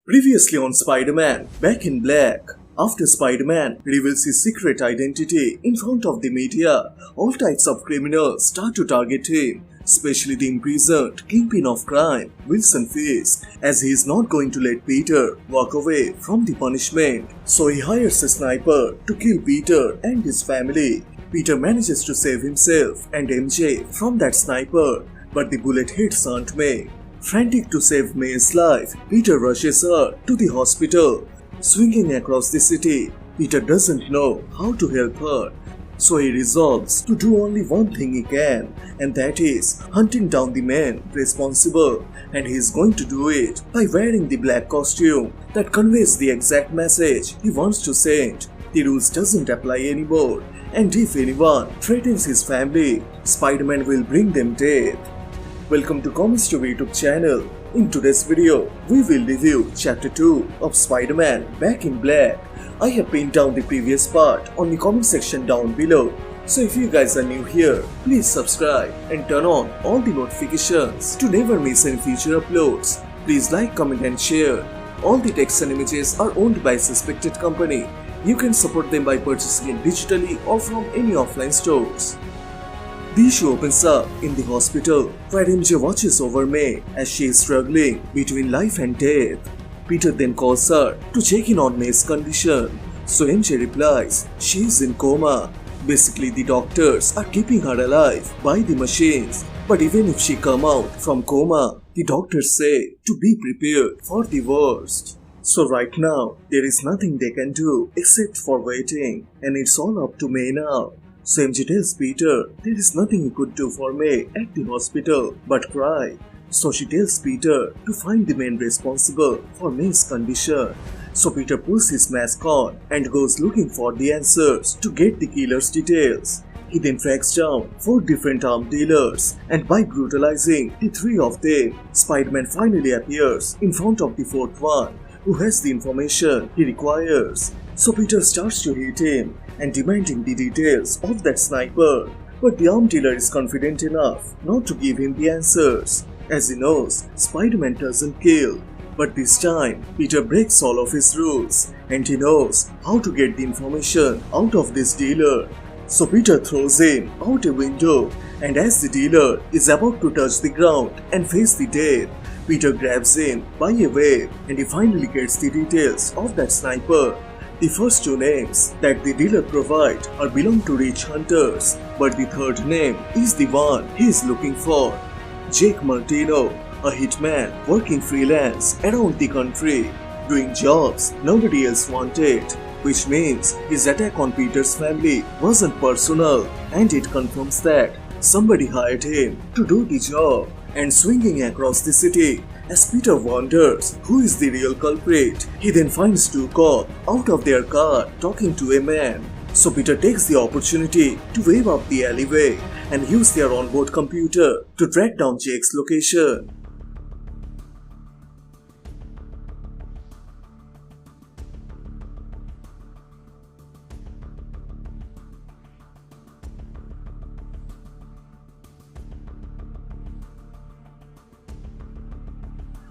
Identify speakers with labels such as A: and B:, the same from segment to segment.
A: Previously on Spider-Man, Back in Black. After Spider-Man reveals his secret identity in front of the media, all types of criminals start to target him, especially the imprisoned Kingpin of crime, Wilson Fisk, as he is not going to let Peter walk away from the punishment. So he hires a sniper to kill Peter and his family. Peter manages to save himself and MJ from that sniper, but the bullet hits Aunt May. Frantic to save May's life, Peter rushes her to the hospital. Swinging across the city, Peter doesn't know how to help her, so he resolves to do only one thing he can, and that is hunting down the man responsible, and he is going to do it by wearing the black costume that conveys the exact message he wants to send. The rules doesn't apply anymore, and if anyone threatens his family, Spider-Man will bring them death. Welcome to Comicstube YouTube channel. In today's video, we will review Chapter 2 of Spider-Man Back in Black. I have pinned down the previous part on the comment section down below. So if you guys are new here, please subscribe and turn on all the notifications to never miss any future uploads. Please like, comment and share. All the text and images are owned by a suspected company. You can support them by purchasing it digitally or from any offline stores. The issue opens up in the hospital, where MJ watches over May as she is struggling between life and death. Peter then calls her to check in on May's condition, so MJ replies she is in coma. Basically, the doctors are keeping her alive by the machines, but even if she come out from coma, the doctors say to be prepared for the worst. So right now, there is nothing they can do except for waiting, and it's all up to May now. So MJ tells Peter there is nothing he could do for May at the hospital but cry. So she tells Peter to find the man responsible for May's condition. So Peter pulls his mask on and goes looking for the answers to get the killer's details. He then tracks down 4 different armed dealers, and by brutalizing the 3 of them, Spider-Man finally appears in front of the 4th one, who has the information he requires. So Peter starts to hit him and demanding the details of that sniper, but the arm dealer is confident enough not to give him the answers, as he knows Spider-Man doesn't kill. But this time, Peter breaks all of his rules, and he knows how to get the information out of this dealer. So Peter throws him out a window, and as the dealer is about to touch the ground and face the death, Peter grabs him by a wave, and he finally gets the details of that sniper. The first 2 names that the dealer provides are belong to rich hunters, but the 3rd name is the one he is looking for. Jake Martino, a hitman working freelance around the country, doing jobs nobody else wanted, which means his attack on Peter's family wasn't personal, and it confirms that somebody hired him to do the job. And swinging across the city, as Peter wonders who is the real culprit, he then finds 2 cops out of their car talking to a man. So Peter takes the opportunity to wave up the alleyway and use their onboard computer to track down Jake's location.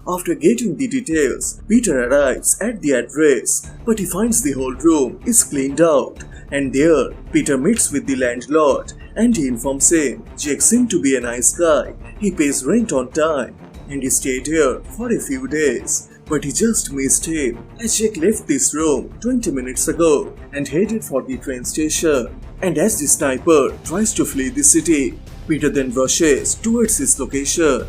A: After getting the details, Peter arrives at the address, but he finds the whole room is cleaned out, and there, Peter meets with the landlord, and he informs him Jake seemed to be a nice guy, he pays rent on time, and he stayed here for a few days. But he just missed him, as Jake left this room 20 minutes ago and headed for the train station. And as the sniper tries to flee the city, Peter then rushes towards his location.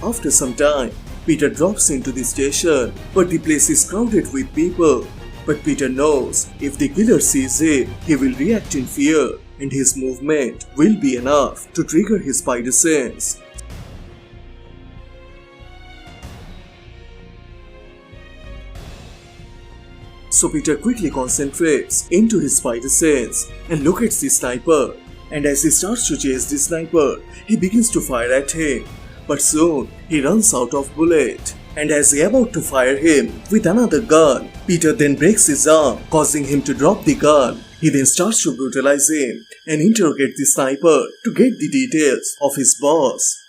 A: After some time, Peter drops into the station, but the place is crowded with people. But Peter knows if the killer sees him, he will react in fear, and his movement will be enough to trigger his spider sense. So Peter quickly concentrates into his spider sense and locates the sniper. And as he starts to chase the sniper, he begins to fire at him. But soon, he runs out of bullet. And as he about to fire him with another gun, Peter then breaks his arm, causing him to drop the gun. He then starts to brutalize him and interrogate the sniper to get the details of his boss.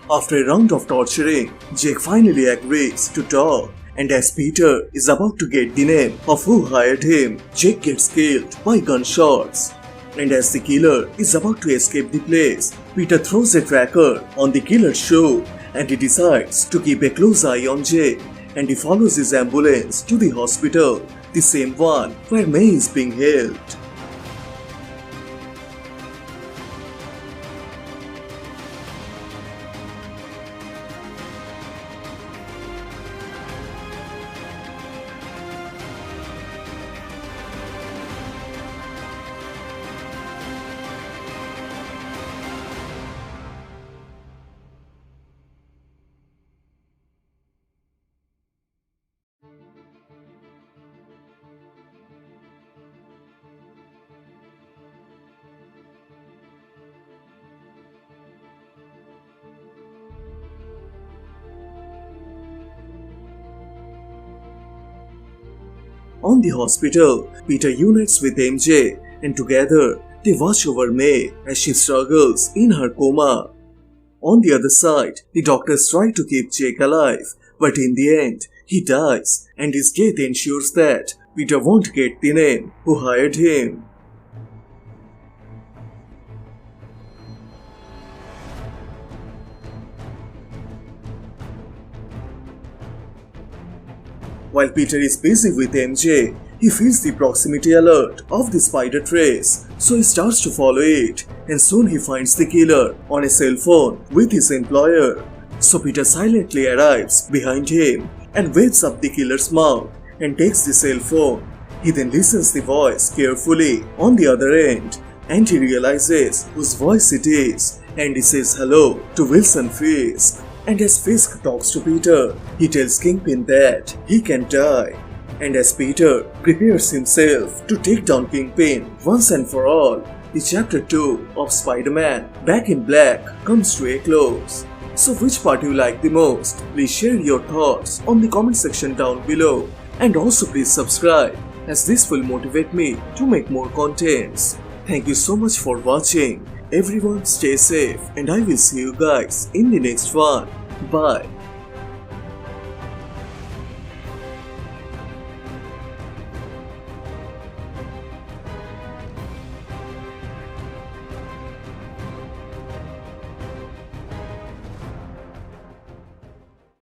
A: After a round of torturing, Jake finally agrees to talk, and as Peter is about to get the name of who hired him, Jake gets killed by gunshots. And as the killer is about to escape the place, Peter throws a tracker on the killer's shoe, and he decides to keep a close eye on Jake, and he follows his ambulance to the hospital, the same one where May is being held. On the hospital, Peter unites with MJ, and together they watch over May as she struggles in her coma. On the other side, the doctors try to keep Jake alive, but in the end, he dies, and his death ensures that Peter won't get the name who hired him. While Peter is busy with MJ, he feels the proximity alert of the spider trace, so he starts to follow it, and soon he finds the killer on a cell phone with his employer. So Peter silently arrives behind him and wakes up the killer's mouth and takes the cell phone. He then listens the voice carefully on the other end, and he realizes whose voice it is, and he says hello to Wilson Fisk. And as Fisk talks to Peter, he tells Kingpin that he can die. And as Peter prepares himself to take down Kingpin once and for all, the chapter 2 of Spider-Man Back in Black comes to a close. So which part you like the most? Please share your thoughts on the comment section down below. And also please subscribe, as this will motivate me to make more contents. Thank you so much for watching. Everyone stay safe, and I will see you guys in the next one. Bye.